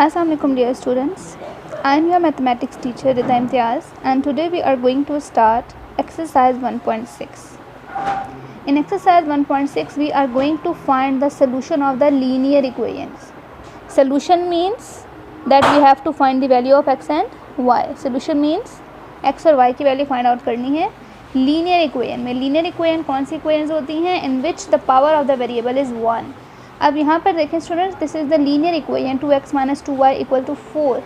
Assalamualaikum dear students. I am your mathematics teacher Rida Imtiaz and today we are going to start exercise 1.6. In exercise 1.6 we are going to find the solution of the linear equations. Solution means that we have to find the value of x and y. Solution means x और y की value find out करनी है. Linear equation में linear equation कौन सी equations होती हैं in which the power of the variable is 1. अब यहाँ पर देखें students, this is the linear equation 2x - 2y = 4.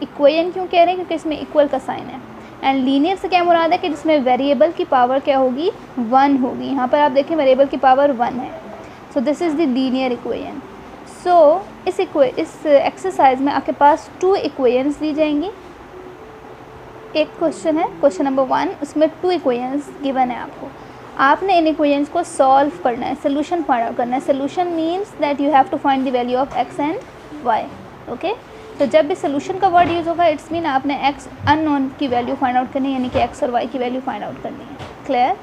Equation क्यों कह रहे हैं? क्योंकि इसमें इक्वल का साइन है. एंड लीनियर से क्या मुराद है कि जिसमें वेरिएबल की पावर क्या होगी? 1 होगी. यहाँ पर आप देखें वेरिएबल की पावर 1 है. So this is the linear equation. So इस एक्सरसाइज में आपके पास 2 इक्वेशंस दी जाएंगी. एक क्वेश्चन है, क्वेश्चन नंबर 1, उसमें 2 इक्वेशंस गिवन है आपको. आपने इन इक्वेशंस को सॉल्व करना है, सोल्यूशन फाइंड आउट करना है. Solution means that you have to find the value of x and y. Okay, तो जब भी सोल्यूशन का वर्ड यूज़ होगा इट्स मीन आपने एक्स अननोन की वैल्यू फाइंड आउट करनी है, यानी कि एक्स और वाई की वैल्यू फाइंड आउट करनी है. क्लियर?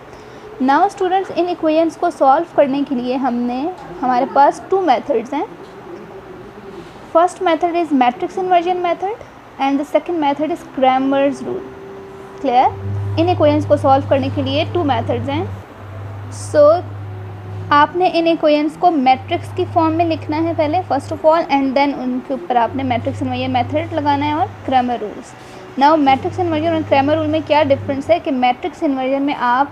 नाउ स्टूडेंट्स, इन इक्वेशंस को सॉल्व करने के लिए हमारे पास 2 मेथड्स हैं. First method is matrix inversion method and the second method is Cramer's rule. Clear? इन इक्वेशंस को सॉल्व करने के लिए 2 मेथड्स हैं. सो आपने इन इक्वेशंस को मैट्रिक्स की फॉर्म में लिखना है पहले first of all, and then उनके ऊपर आपने मैट्रिक्स इन्वर्जन मेथड लगाना है और Cramer rules. Now matrix inversion और क्रैमर रूल में क्या डिफरेंस है कि मैट्रिक्स इन्वर्जन में आप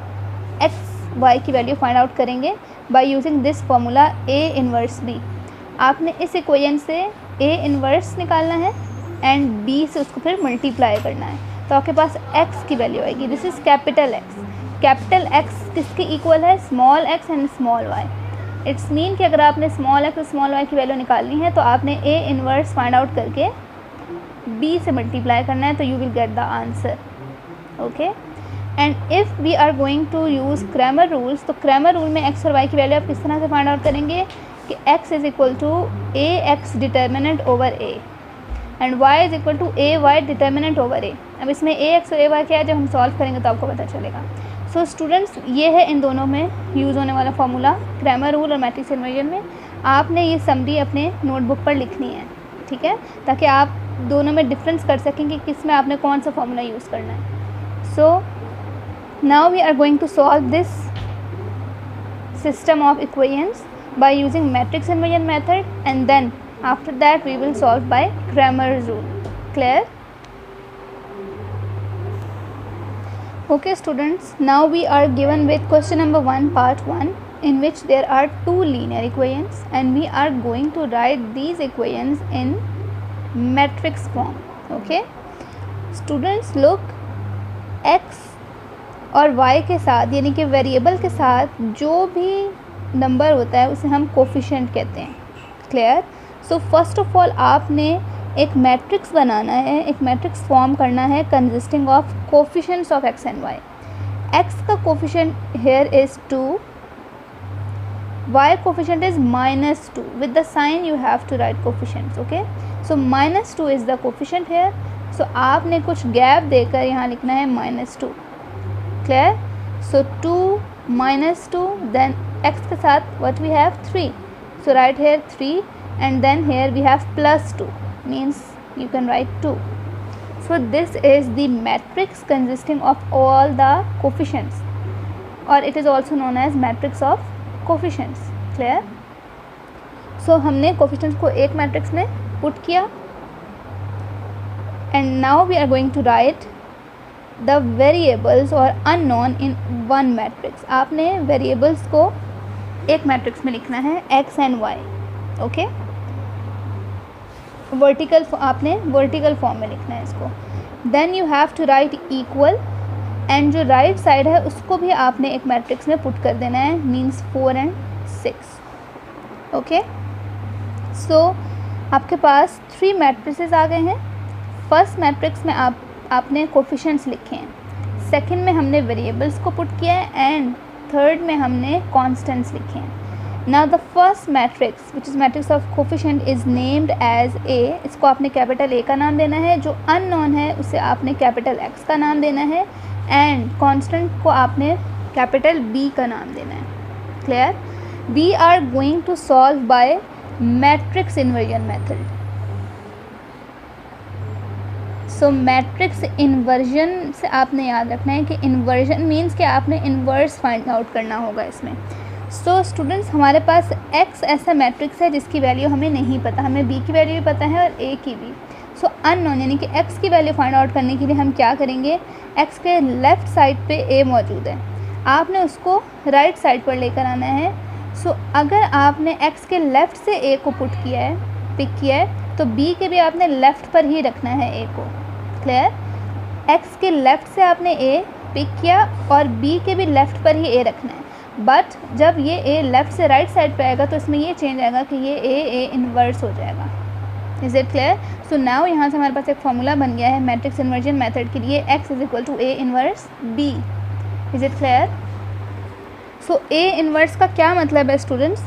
एक्स वाई की वैल्यू फाइंड आउट करेंगे by using this formula a inverse b. आपने इस इक्वेशन से ए इन्वर्स निकालना है एंड बी से उसको फिर मल्टीप्लाई करना है, तो आपके पास x की वैल्यू आएगी. This is capital X. Capital X किसके इक्वल है? Small x and small y. It's mean कि अगर आपने स्मॉल x और स्मॉल y की वैल्यू निकालनी है तो आपने a इन्वर्स फाइंड आउट करके b से मल्टीप्लाई करना है, तो you will get the answer. Okay, and if we are going to use Cramer rules, तो क्रैमर रूल में x और y की वैल्यू आप किस तरह से फाइंड आउट करेंगे कि x is equal to ax determinant over a and y is equal to A Y determinant over A. अब इसमें ए एक्स और ए वाई क्या है, जब हम सॉल्व करेंगे तो आपको पता चलेगा. सो स्टूडेंट्स, ये है इन दोनों में यूज़ होने वाला फार्मूला क्रैमर रूल और मैट्रिक्स इन्वर्जन में. आपने ये समरी अपने नोटबुक पर लिखनी है, ठीक है, ताकि आप दोनों में डिफरेंस कर सकें कि किस में आपने कौन सा फार्मूला यूज़ करना है. So now we are going to solve this system of equations by using matrix inversion method and then after that we will solve by Cramer's rule. Clear? Okay students, now we are given with question number 1 part 1 in which there are 2 linear equations and we are going to write these equations in matrix form. Okay students, look, x और y के साथ यानी कि variable के साथ जो भी number होता है उसे हम कोफिशिएंट कहते हैं. Clear? So first of all आपने एक मैट्रिक्स बनाना है, एक मैट्रिक्स फॉर्म करना है consisting of coefficients of x and Y. X का coefficient here is 2, Y coefficient is -2. With the sign you have to write coefficients. Okay, so -2 is the coefficient here. So आपने कुछ gap देकर यहाँ लिखना है -2. Clear? सो 2 -2, then x के साथ what we have 3. So right here 3 and then here we have +2, means you can write 2. So this is the matrix consisting of all the coefficients, or it is also known as matrix of coefficients. Clear? So हमने coefficients को एक matrix में put किया and now we are going to write the variables or unknown in one matrix. आपने variables को एक matrix में लिखना है x and y. ओके, आपने वर्टिकल फॉर्म में लिखना है इसको. Then you have to write equal and जो राइट साइड है उसको भी आपने एक मैट्रिक्स में पुट कर देना है, मींस 4 and 6. ओके, सो आपके पास 3 मैट्रिसेस आ गए हैं. फर्स्ट मैट्रिक्स में आपने कोफिशिएंट्स लिखे हैं, सेकंड में हमने वेरिएबल्स को पुट किया है एंड थर्ड में हमने कॉन्स्टेंट्स लिखे हैं. Now the first matrix which is matrix of coefficient is named as A. इसको आपने कैपिटल A का नाम देना है. जो अननोन है उसे आपने कैपिटल X का नाम देना है एंड कांस्टेंट को आपने कैपिटल B का नाम देना है. Clear? We are going to solve by matrix inversion method. So matrix inversion से आपने याद रखना है कि इन्वर्जन मीन्स कि आपने इन्वर्स फाइंड आउट करना होगा इसमें। सो स्टूडेंट्स, हमारे पास x ऐसा मैट्रिक्स है जिसकी वैल्यू हमें नहीं पता, हमें b की वैल्यू भी पता है और a की भी। सो अननोन यानी कि x की वैल्यू फाइंड आउट करने के लिए हम क्या करेंगे, x के लेफ़्ट साइड पे a मौजूद है, आपने उसको राइट साइड पर लेकर आना है। सो अगर आपने x के लेफ़्ट से a को पुट किया है, पिक किया है, तो b के भी आपने लेफ़्ट पर ही रखना है a को। क्लियर? x के लेफ़्ट से आपने a पिक किया और b के भी लेफ़्ट पर ही a रखना है। बट जब ये a लेफ़्ट से राइट साइड पे आएगा तो इसमें ये चेंज आएगा कि ये a इन्वर्स हो जाएगा। Is it clear? So now यहाँ से हमारे पास एक फॉर्मूला बन गया है मैट्रिक्स इन्वर्जन मेथड के लिए, x is equal to a inverse b। Is it clear? So a inverse का क्या मतलब है students?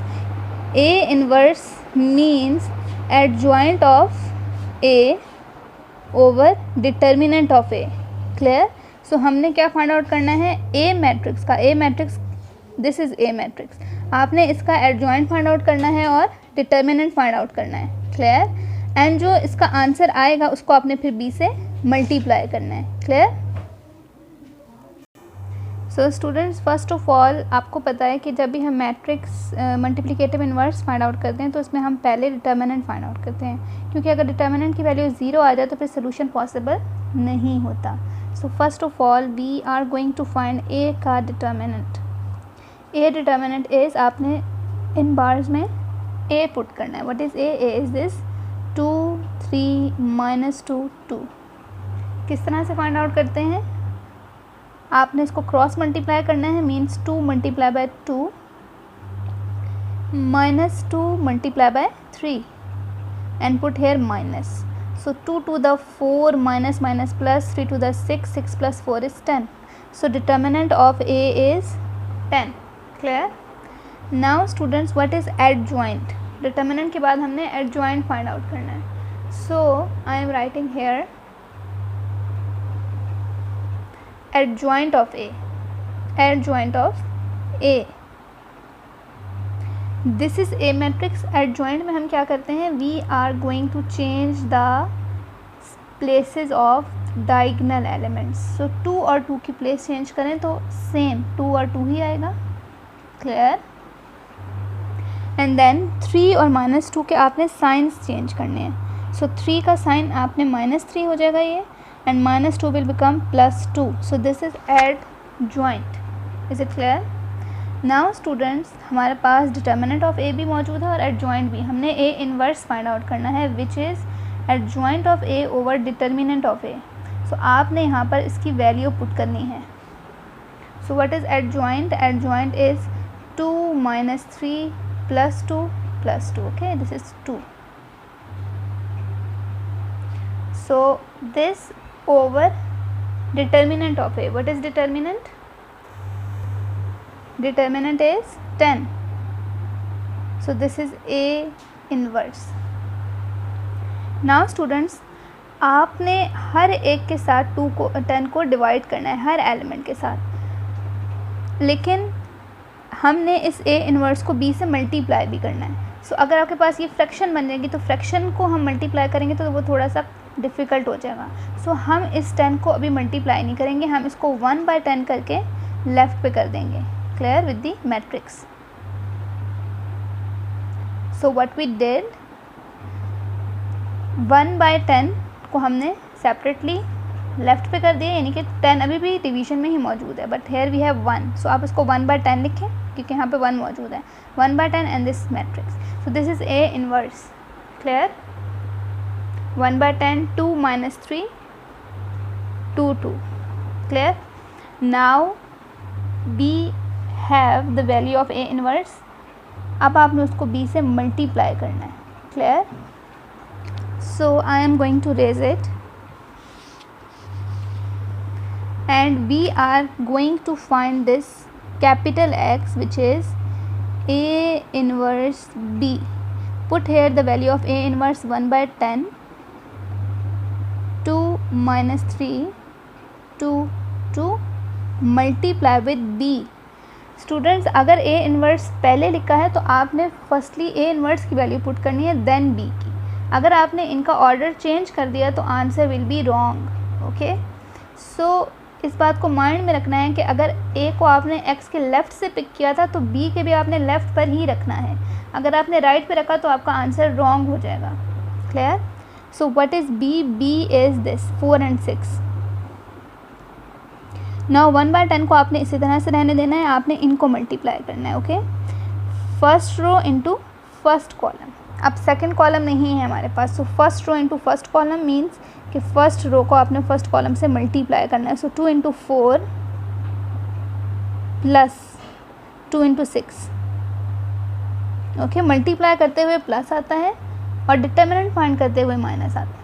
a inverse means adjoint of a over determinant of a। Clear? So हमने क्या फाइंड आउट करना है, a मैट्रिक्स का, a matrix, this is a matrix, आपने इसका एडजॉइंट फाइंड आउट करना है और डिटर्मिनेंट फाइंड आउट करना है। क्लियर? एंड जो इसका आंसर आएगा उसको आपने फिर b से मल्टीप्लाई करना है। Clear? So students, first of all आपको पता है कि जब भी हम matrix multiplicative inverse find out करते हैं तो इसमें हम पहले डिटर्मिनेंट फाइंड आउट करते हैं, क्योंकि अगर डिटर्मिनेंट की वैल्यू 0 आ जाए तो फिर सोल्यूशन पॉसिबल नहीं होता। So first of all we are going to find a का डिटर्मिनेंट। a डिटर्मिनेंट इज़, आपने इन बार्स में a पुट करना है। What is a? a is this 2 3 -2 2। किस तरह से फाइंड आउट करते हैं, आपने इसको क्रॉस मल्टीप्लाई करना है, means 2 multiply by 2 -2 multiply by 3 and put here minus. So 2 to the 4 minus minus plus 3 to the 6, 6 plus 4 is 10. So determinant of a is 10. Clear? Now students, what is adjoint? Determinant के बाद हमने adjoint find out करना है. So I am writing here adjoint of a. Adjoint of a. This is a matrix. Adjoint में हम क्या करते हैं? We are going to change the places of diagonal elements. So 2 और 2 की प्लेस चेंज करें तो सेम 2 और 2 ही आएगा. क्लियर? एंड देन 3 और -2 के आपने साइंस चेंज करने हैं. सो 3 का साइन आपने -3 हो जाएगा ये, and -2 will become +2. So this is adjoint. Is it clear? Now students, हमारे पास डिटर्मिनेंट ऑफ ए भी मौजूद है और एडजॉइंट भी. हमने ए इनवर्स फाइंड आउट करना है which is adjoint of A over determinant of A. So आपने यहाँ पर इसकी वैल्यू पुट करनी है. So what is adjoint? Adjoint is 2 - 3 +2 +2. Okay, this is 2. So this over determinant of a. What is determinant? Determinant is 10. So this is a inverse. Now students, आपने हर एक के साथ 10 को डिवाइड करना है, हर एलिमेंट के साथ, लेकिन हमने इस a इन्वर्स को b से मल्टीप्लाई भी करना है. सो अगर आपके पास ये फ्रैक्शन बन जाएगी तो फ्रैक्शन को हम मल्टीप्लाई करेंगे तो वो थोड़ा सा डिफ़िकल्ट हो जाएगा. सो हम इस 10 को अभी मल्टीप्लाई नहीं करेंगे, हम इसको 1/10 करके लेफ़्ट पे कर देंगे. Clear? With the matrix. So what we did, 1/10 को हमने सेपरेटली लेफ़्ट पे कर दिया, यानी कि 10 अभी भी डिवीजन में ही मौजूद है, बट हेयर वी हैव 1. सो आप इसको 1/10 लिखें क्योंकि यहाँ पे 1 मौजूद है. 1/10 and this matrix. So this is a inverse. Clear? 1/10, 2 - 3 2 2. Clear? Now we have the value of a inverse. अब आपने उसको b से मल्टीप्लाई करना है. Clear? So I am going to raise it and we are going to find this capital X, which is a inverse b. Put here the value of a inverse 1/10, 2 - 3 2 2 multiply with b. Students, अगर a inverse पहले लिखा है तो आपने firstly a inverse की value put करनी है then b की. अगर आपने इनका ऑर्डर चेंज कर दिया तो answer will be wrong. Okay, so इस बात को माइंड में रखना है कि अगर ए को आपने एक्स के लेफ़्ट से पिक किया था तो बी के भी आपने लेफ़्ट पर ही रखना है। अगर आपने राइट पे रखा तो आपका आंसर रॉन्ग हो जाएगा। Clear? So what is b? B is this 4 and 6। नाउ 1/10 को आपने इसी तरह से रहने देना है, आपने इनको मल्टीप्लाई करना है। Okay, first row into first column. अब सेकंड कॉलम नहीं है हमारे पास, so first row into first column means कि फर्स्ट रो को आपने फर्स्ट कॉलम से मल्टीप्लाई करना है। So 2 into 4 plus 2 into 6। Okay, multiply करते हुए प्लस आता है और डिटर्मिनेंट फाइंड करते हुए माइनस आता है।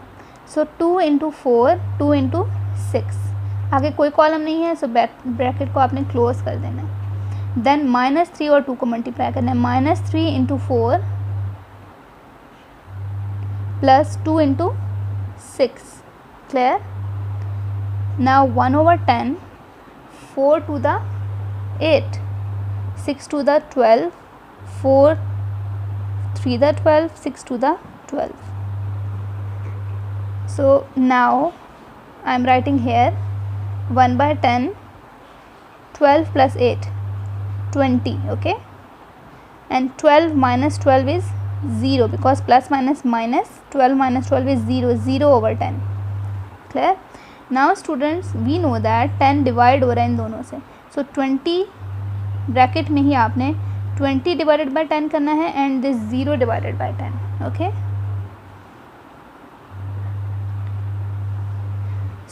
सो 2 into 4 2 into 6, आगे कोई कॉलम नहीं है, सो ब्रैकेट को आपने क्लोज कर देना है। देन -3 और 2 को मल्टीप्लाई करना है। -3 into 4 plus 2 into 6। Clear? Now 1/10, 4 to the 8, 6 to the 12, 4 3 the 12, 6 to the 12. So now I am writing here 1/10, 12 plus 8, 20. Okay, and 12 minus 12 is 0 because plus minus minus 12 minus 12 is 0, 0/10. Clear? Now students, we know that 10 divide हो रहा है इन दोनों से, so 20 bracket में ही आपने 20 divided by 10 करना है and this 0 divided by 10. Okay,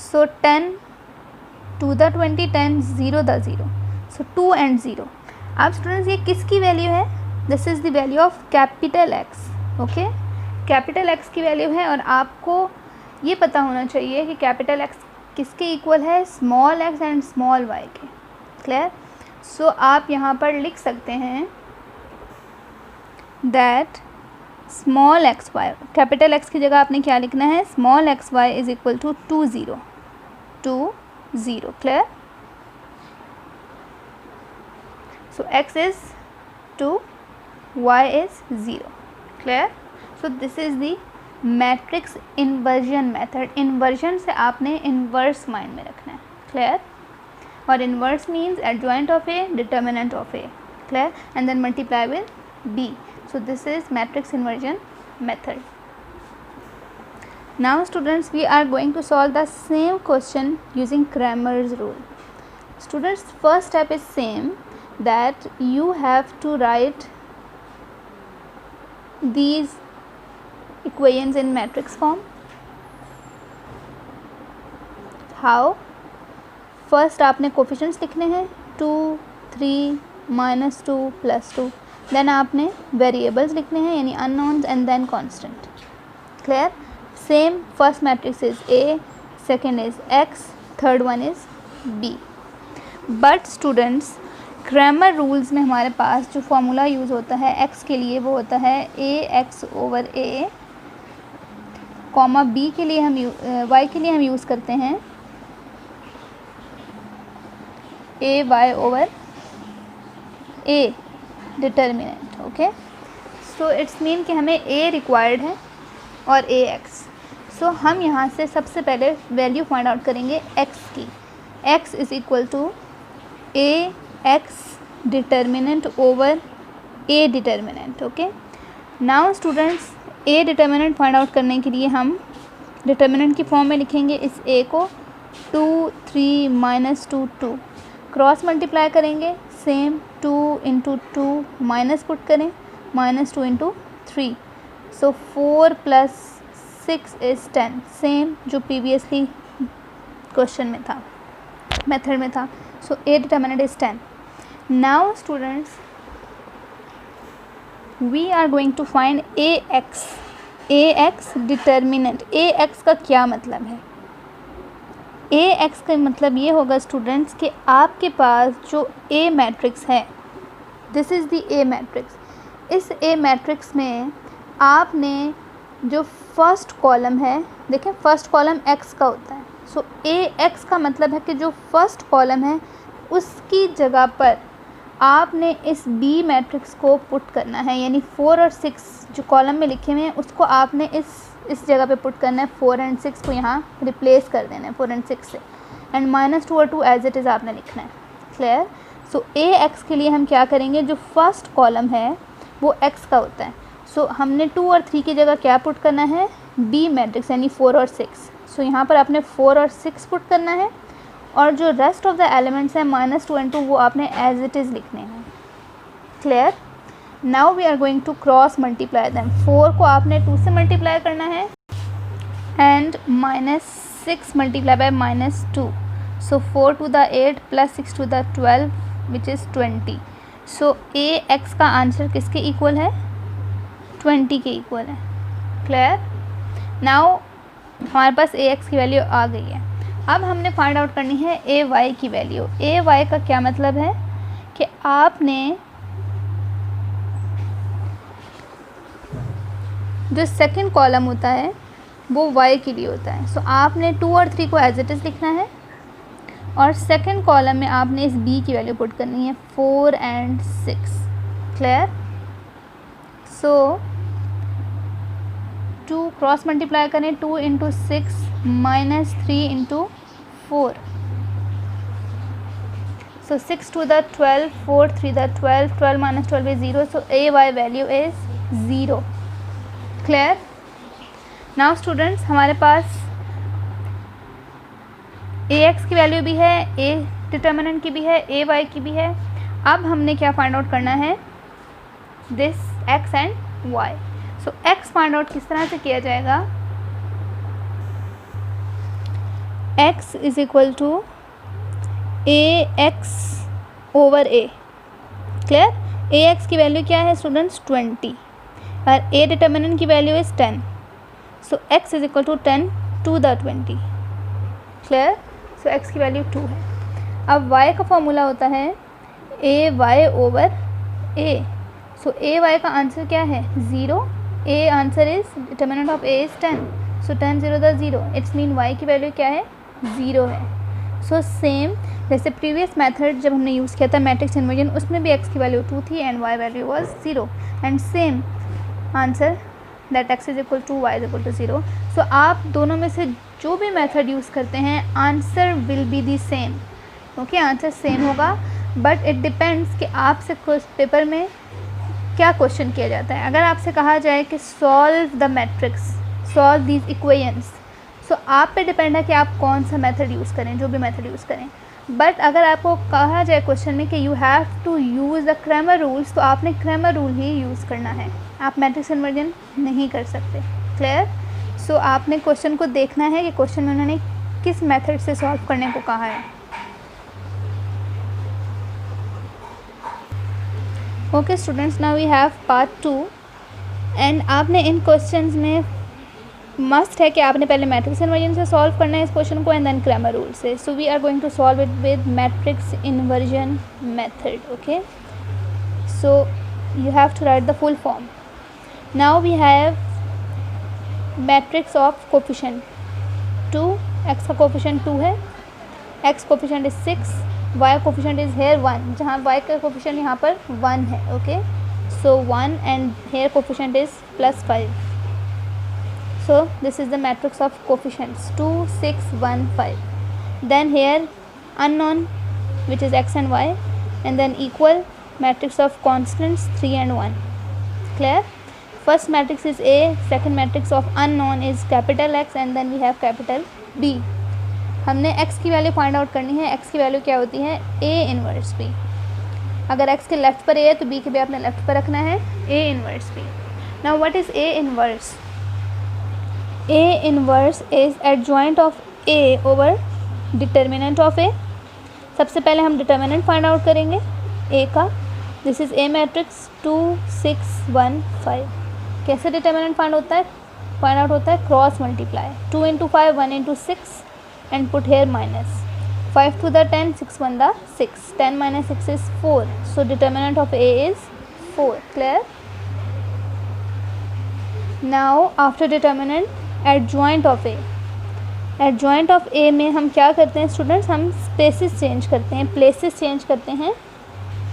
so 10 2 the 20, 10 0 the 0, so 2 and 0. अब स्टूडेंट्स ये किसकी वैल्यू है? This is the value of capital x. Okay, capital x की वैल्यू है और आपको ये पता होना चाहिए कि कैपिटल एक्स किसके इक्वल है? Small x and small y के. क्लियर? सो आप यहाँ पर लिख सकते हैं that small x y, capital x की जगह आपने क्या लिखना है? Small x y is equal to 2 0 2 0. Clear? So x is 2, y is 0. Clear? So this is the matrix inversion मेथड. इन्वर्जन से आपने इन्वर्स माइंड में रखना है. क्लियर? और inverse means adjoint of a, determinant of A. Clear? And then multiply with b. So this is matrix inversion method. Now students, we are going to solve the same question using Cramer's rule. Students, first step is same, that you have to write these equations in matrix form. How? First आपने coefficients लिखने हैं 2 3 -2 +2. Then आपने variables लिखने हैं यानी unknowns and then constant. Clear? Same first matrix is a, second is x, third one is b. But students, Cramer rules में हमारे पास जो फॉर्मूला यूज़ होता है एक्स के लिए वो होता है ax/a, कॉमा बी के लिए हम वाई के लिए हम यूज़ करते हैं ay/a determinant. Okay, so it's mean कि हमें a रिक्वायर्ड है और ax. सो हम यहाँ से सबसे पहले वैल्यू फाइंड आउट करेंगे x की. x is equal to ax determinant over a determinant. Okay, now students, a determinant find out करने के लिए हम डिटर्मिनेंट की फॉर्म में लिखेंगे इस a को 2 3 -2 2. क्रॉस मल्टीप्लाई करेंगे, सेम 2 into 2 माइनस पुट करें, -2 into 3. सो 4 + 6 is 10, सेम जो प्रीवियसली क्वेश्चन में था, मेथड में था. So a determinant is 10. Now students, we are going to find ax determinant. ax का क्या मतलब है? ax का मतलब ये होगा स्टूडेंट्स कि आपके पास जो a मैट्रिक्स है, this is the a matrix. इस a मैट्रिक्स में आपने जो फर्स्ट कॉलम है, देखें फर्स्ट कॉलम x का होता है. सो ax का मतलब है कि जो फर्स्ट कॉलम है उसकी जगह पर आपने इस बी मैट्रिक्स को पुट करना है, यानी 4 और 6 जो कॉलम में लिखे हुए हैं उसको आपने इस जगह पे पुट करना है। 4 और 6 को यहाँ रिप्लेस कर देना है 4 और 6 से, एंड -2 और 2 एज इट इज़ आपने लिखना है। क्लियर? सो ए एक्स के लिए हम क्या करेंगे, जो फर्स्ट कॉलम है वो एक्स का होता है। सो हमने 2 और 3 की जगह क्या पुट करना है, बी मैट्रिक्स, यानी 4 और 6। सो यहाँ पर आपने 4 और 6 पुट करना है, और जो रेस्ट ऑफ द एलिमेंट्स हैं -2 एंड 2 वो आपने एज इट इज़ लिखने हैं। Clear? Now we are going to cross multiply them. 4 को आपने 2 से मल्टीप्लाई करना है, and -6 multiply by -2। So 4 to the 8 + 6 to the 12 which is 20। So a x का आंसर किसके इक्वल है, 20 के इक्वल है। क्लियर? नाउ हमारे पास ए एक्स की वैल्यू आ गई है। अब हमने फाइंड आउट करनी है ए वाई की वैल्यू। ए वाई का क्या मतलब है कि आपने जो सेकंड कॉलम होता है वो वाई के लिए होता है। सो आपने 2 और 3 को एज इट इज़ लिखना है, और सेकंड कॉलम में आपने इस बी की वैल्यू पुट करनी है 4 और 6। क्लियर? सो 2 क्रॉस मल्टीप्लाई करें, 2 × 6 -3 × 4। सो 6 to the 12, 4 3 the 12, 12 - 12 is 0. So a y value is 0. Clear? Now students, हमारे पास ए एक्स की वैल्यू भी है, ए डिटर्मिनेंट की भी है, ए वाई की भी है। अब हमने क्या फाइंड आउट करना है, this x and y. So x find out किस तरह से किया जाएगा, x is equal to a x over a. Clear? A x की वैल्यू क्या है स्टूडेंट्स, 20, और ए डिटर्मिनेंट की value is 10। So x is equal to 10 to the 20। Clear? So x की वैल्यू 2 है। अब y का फॉर्मूला होता है a y over a. So a Y का आंसर क्या है, 0। A answer is determinant of a is 10। So 10 0 the 0, it's mean y की वैल्यू क्या है, 0 है। सो सेम जैसे प्रीवियस मेथड जब हमने यूज़ किया था मैट्रिक्स इन्वर्जन, उसमें भी x की वैल्यू 2 थी and y value was 0, and same answer that x is equal to y is equal to 0। So आप दोनों में से जो भी मेथड यूज़ करते हैं answer will be the same. Okay, answer same होगा, बट इट डिपेंड्स कि आपसे पेपर में क्या क्वेश्चन किया जाता है। अगर आपसे कहा जाए कि solve the matrix, solve these equations, so आप पे डिपेंड है कि आप कौन सा मेथड यूज़ करें, जो भी मेथड यूज़ करें। बट अगर आपको कहा जाए क्वेश्चन में कि you have to use the Cramer rules, तो आपने क्रैमर रूल ही यूज़ करना है, आप मैट्रिक्स इन्वर्जन नहीं कर सकते। क्लियर? सो आपने क्वेश्चन को देखना है कि क्वेश्चन में उन्होंने किस मेथड से सॉल्व करने को कहा है। Okay students, now we have part 2, and आपने इन क्वेश्चंस में मस्ट है कि आपने पहले मैट्रिक्स इन्वर्जन से सॉल्व करना है इस क्वेश्चन को, एंड देन क्रैमर रूल से। So we are going to solve it with matrix inversion method. Okay, so you have to write the full form. Now we have matrix of coefficient 2, x का coefficient 2 है, x coefficient is 6, y coefficient is here 1, जहाँ y का coefficient यहाँ पर 1 है। Okay, so 1 and here coefficient is +5. So this is the matrix of coefficients 2, 6, 1, 5. Then here unknown which is x and y, and then equal matrix of constants 3 and 1. Clear? First matrix is A, second matrix of unknown is capital X, and then we have capital B. हमने x की value find out करनी है। x की value क्या होती है, A inverse B। अगर x के लेफ्ट पर A है तो B के भी आपने लेफ्ट पर रखना है, A inverse B। Now what is A inverse? A inverse is adjoint of A over determinant of A। सबसे पहले हम डिटर्मिनेंट फाइंड आउट करेंगे A का। This is A matrix 2, 6, 1, 5। कैसे डिटर्मिनेंट फाइंड आउट होता है cross multiply, 2 × 5, 1 × 6, and put here minus 5 to the 10, 6 1 the 6, 10 - 6 is 4, so determinant of A is 4. Clear? Now after determinant adjoint of A, adjoint of A में हम क्या करते हैं students, हम spaces change करते हैं, प्लेसेस चेंज करते हैं।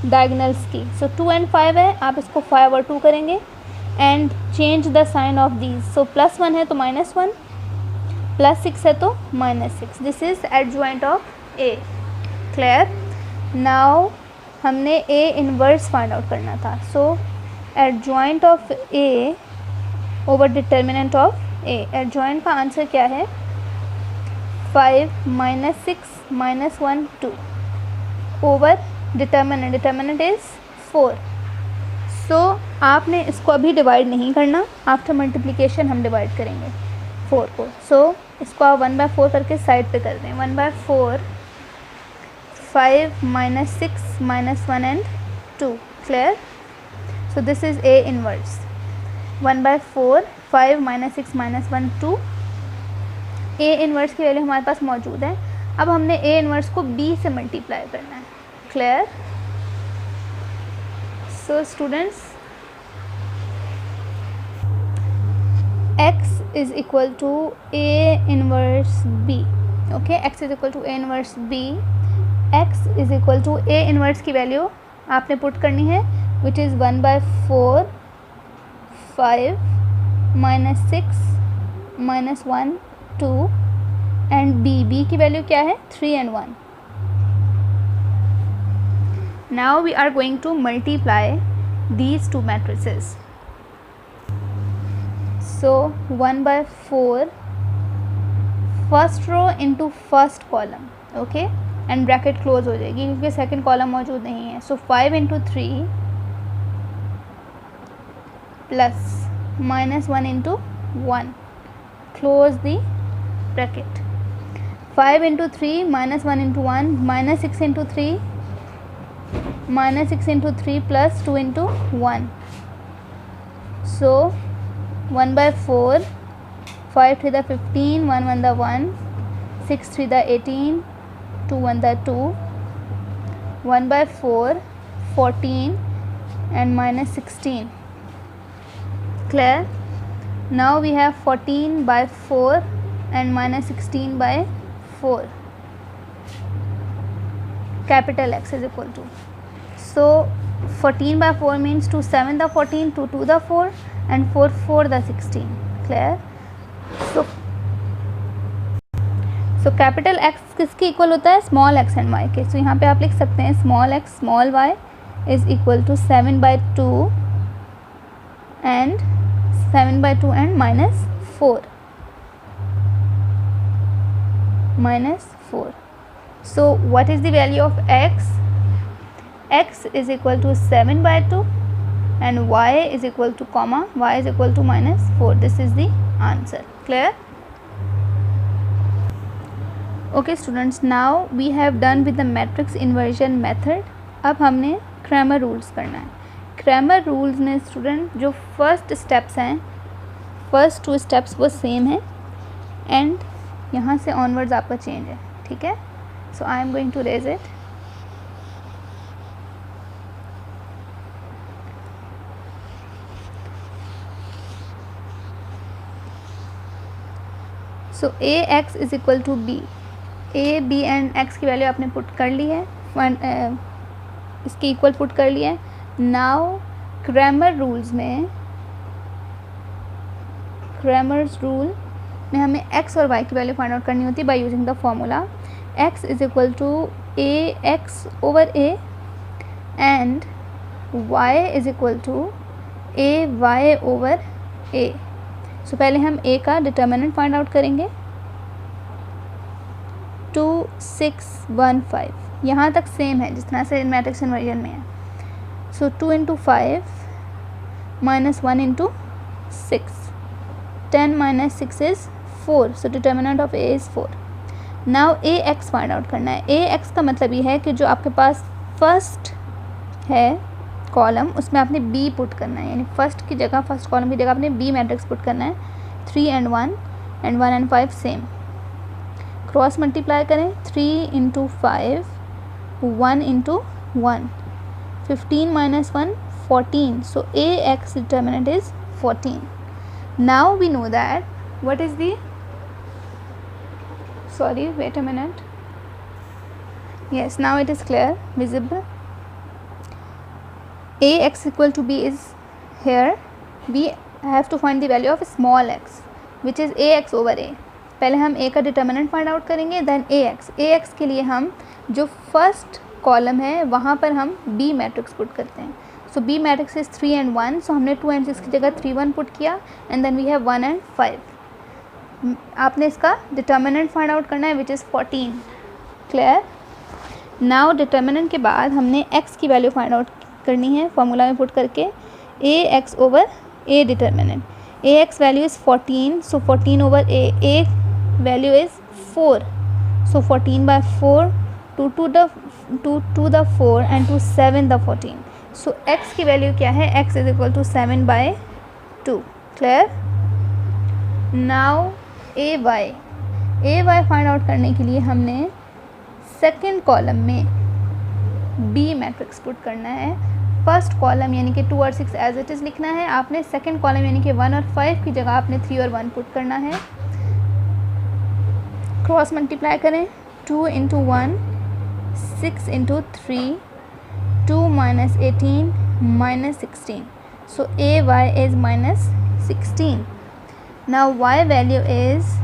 डायगनल्स की। सो 2 and 5 है, आप इसको 5 और 2 करेंगे and change the sign of these. So +1 है तो -1, +6 है तो -6। This is adjoint of A. Clear. Now हमने ए इनवर्स फाइंड आउट करना था। So adjoint of A over determinant of A. Adjoint का आंसर क्या है? 5 -6 -1 2 over determinant. Determinant is 4। So आपने इसको अभी डिवाइड नहीं करना, आफ्टर मल्टीप्लिकेशन हम डिवाइड करेंगे 4 को। सो इसको आप 1/4 करके साइड पे कर दें। 1/4 5 -6 -1 and 2। Clear. So this is A inverse. 1/4 5 -6 -1 2। A inverse की वैल्यू हमारे पास मौजूद है। अब हमने ए इनवर्स को बी से मल्टीप्लाई करना है। Clear. So students, x is equal to a inverse b। Okay, x is equal to a inverse b। x is equal to a inverse की वैल्यू आपने पुट करनी है, which is 1/4 5 -6 -1 2 and b की value क्या है? 3 and 1। Now we are going to multiply these two matrices। So 1/4 first row into first column. Okay, and bracket close हो जाएगी क्योंकि second column मौजूद नहीं है। So 5 × 3 plus -1 × 1 close the bracket. 5 × 3 -1 × 1 -6 × 3 -6 × 3 plus 2 × 1। So 1/4 5 3 15 1 1 1 6 3 18 2 1 2 1/4 14 and -16। Clear? Now we have 14/4 and -16/4। Capital X is equal to, so 14/4 means 2 7 the 14, 2 2 the 4 and 4 4 the 16। Clear? So capital X किसके equal होता है? Small x and y के। सो यहाँ पे आप लिख सकते हैं small x small y is equal to 7/2 and 7/2 and -4। So what is the value of x? x is equal to 7/2 and y is equal to comma y is equal to -4। this is the answer। Clear? Okay students, now we have done with the matrix inversion method। अब हमने Cramer rules करना है। Cramer rules में student जो first steps हैं, first 2 steps वो same है and यहाँ से ऑनवर्ड्स आपका चेंज है। ठीक है, so I am going to raise it. So ax is equal to b। a b and x की वैल्यू आपने पुट कर ली है, इसके इक्वल पुट कर लिया है। नाउ क्रैमर रूल्स में, क्रैमर्स रूल में हमें x और y की वैल्यू फाइंड आउट करनी होती है by using the formula x is equal to ax over a and y is equal to ay over a। So पहले हम a का डिटर्मिनेंट फाइंड आउट करेंगे। 2 6 1 5 यहाँ तक सेम है जिस तरह से मैट्रिक्स इन्वर्जन में है। So 2 × 5 -1 × 6 10 - 6 is 4। So determinant of a is 4। Now ax find out करना है। ax का मतलब ये है कि जो आपके पास फर्स्ट है कॉलम उसमें आपने b पुट करना है, यानी फर्स्ट की जगह, फर्स्ट कॉलम की जगह आपने b मैट्रिक्स पुट करना है। 3 and 1 and 1 and 5 same. Cross multiply करें। 3 × 5 1 × 1 15 - 1 14। सो ax determinant is 14। now we know that what is the, sorry wait a minute, yes now it is clear, visible। ax equal to b is here, we have to find the value of small x which is ax over a. पहले हम a का determinant find out करेंगे, then ax के लिए हम जो first column है वहाँ पर हम b मैट्रिक्स पुट करते हैं. सो b मैट्रिक्स इज 3 and 1, सो हमने 2 and 6 की जगह 3 1 पुट किया and then we have 1 and 5. आपने इसका डिटर्मिनेंट फाइंड आउट करना है which is 14. Clear. Now determinant के बाद हमने x की वैल्यू फाइंड आउट करनी है फॉर्मूला में पुट करके ax over a determinant. ax value is 14, so 14 over a value is 4, so 14 by 4, 2 to the 4 and 2 7 the 14. So x की value क्या है, x is equal to 7 by 2. Clear. Now ay find out करने के लिए हमने second column में b matrix put करना है. फर्स्ट कॉलम यानी कि 2 और 6 एज इट इज़ लिखना है. आपने सेकेंड कॉलम यानी कि 1 और 5 की जगह आपने 3 और 1 पुट करना है. क्रॉस मल्टीप्लाई करें. 2 into 1, 6 into 3, 2 minus 18 minus 16. So ay is minus 16. Now y value is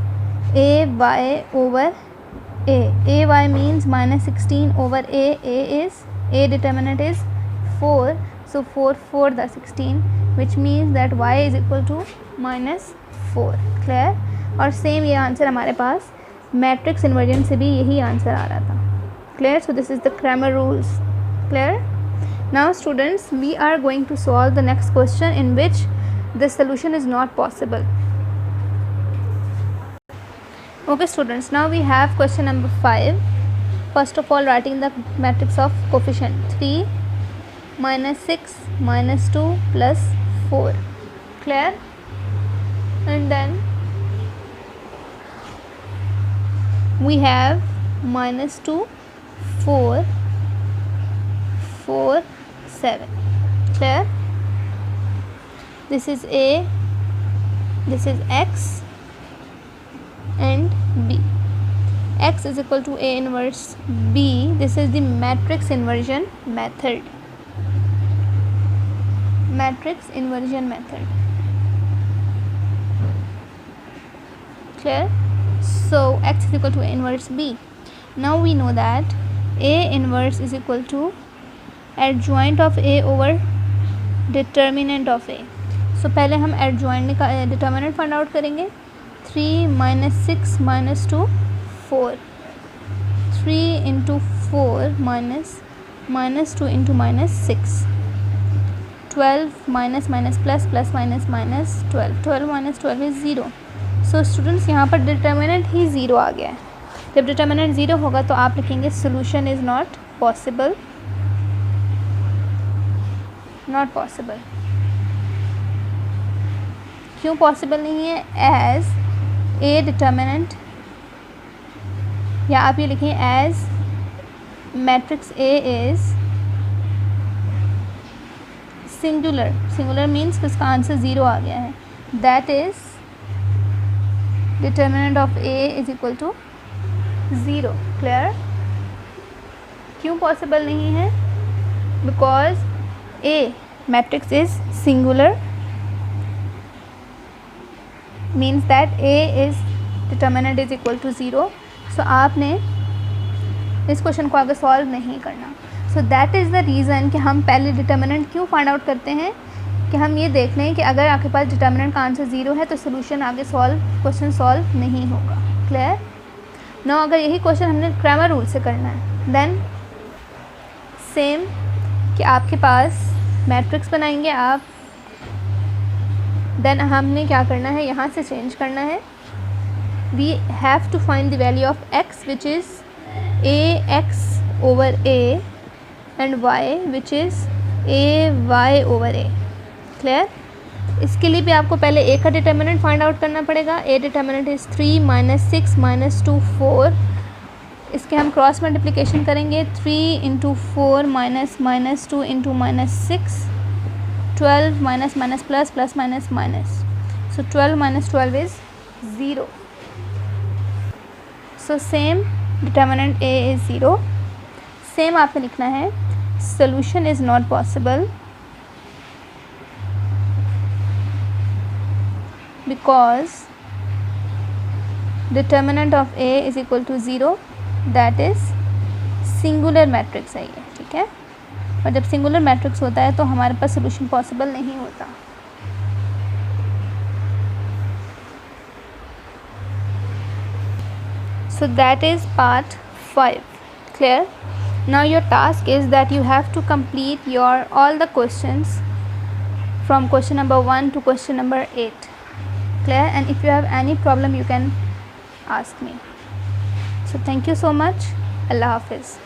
ay over a. Ay means minus 16 over a. A determinant is 4. So 4 the 16, which means that y is equal to minus 4. Clear. और same ये answer हमारे पास matrix inversion से भी यही answer आ रहा था. Clear. So this is the Cramer rules. Clear. Now students, we are going to solve the next question in which the solution is not possible. Okay students, now we have question number 5. First of all, writing the matrix of coefficient 3 minus 6 minus 2 plus 4. Clear. And then we have minus 2 4 4 7. Clear. This is a, this is x and b. X is equal to a inverse b. This is the matrix inversion method. Matrix inversion method. Clear. So x is equal to a inverse b. Now we know that a inverse is equal to adjoint of a over determinant of a. So पहले हम adjoint का determinant find out करेंगे. 3 minus 6 minus 2 4. 3 into 4 minus 2 into minus 6. 12 minus plus minus 12. 12 minus 12 is 0. So students, यहाँ पर determinant ही 0 आ गया है. जब डिटर्मिनेंट 0 होगा तो आप लिखेंगे solution is not possible. Not possible. क्यों पॉसिबल नहीं है? एज ए डिटर्मिनेंट, या आप ये लिखें as matrix a is singular. Singular means इसका आंसर 0 आ गया है. That is determinant of a is equal to 0. Clear. क्यों पॉसिबल नहीं है? Because a matrix is singular means that a is determinant is equal to 0. So आपने इस question को आगे सॉल्व नहीं करना. So that is the reason कि हम पहले डिटर्मिनेंट क्यों फाइंड आउट करते हैं, कि हम ये देख लें कि अगर आपके पास डिटर्मिनेंट का आंसर 0 है तो सोल्यूशन आगे क्वेश्चन सॉल्व नहीं होगा. क्लियर. नो, अगर यही क्वेश्चन हमने क्रैमर रूल से करना है देन सेम कि आपके पास मैट्रिक्स बनाएंगे आप, देन हमने क्या करना है, यहाँ से चेंज करना है. We have to find the value of x which is ax over a and y which is ay over a. Clear. इसके लिए भी आपको पहले a का डिटर्मिनेंट फाइंड आउट करना पड़ेगा. a determinant is 3 minus 6 minus 2 4. इसके हम क्रॉस मल्टीप्लिकेशन करेंगे. 3 into 4 minus 2 into minus 6. 12 minus plus minus. So 12 minus 12 is 0. So same determinant a is 0. Same आपने लिखना है solution is not possible because determinant of A is equal to 0, that is singular matrix है ये, ठीक है। और जब singular matrix होता है तो हमारे पास सोल्यूशन पॉसिबल नहीं होता। So that is part 5. Clear? Now your task is that you have to complete all the questions from question number 1 to question number 8. Clear? And if you have any problem you can ask me. So thank you so much. Allah Hafiz.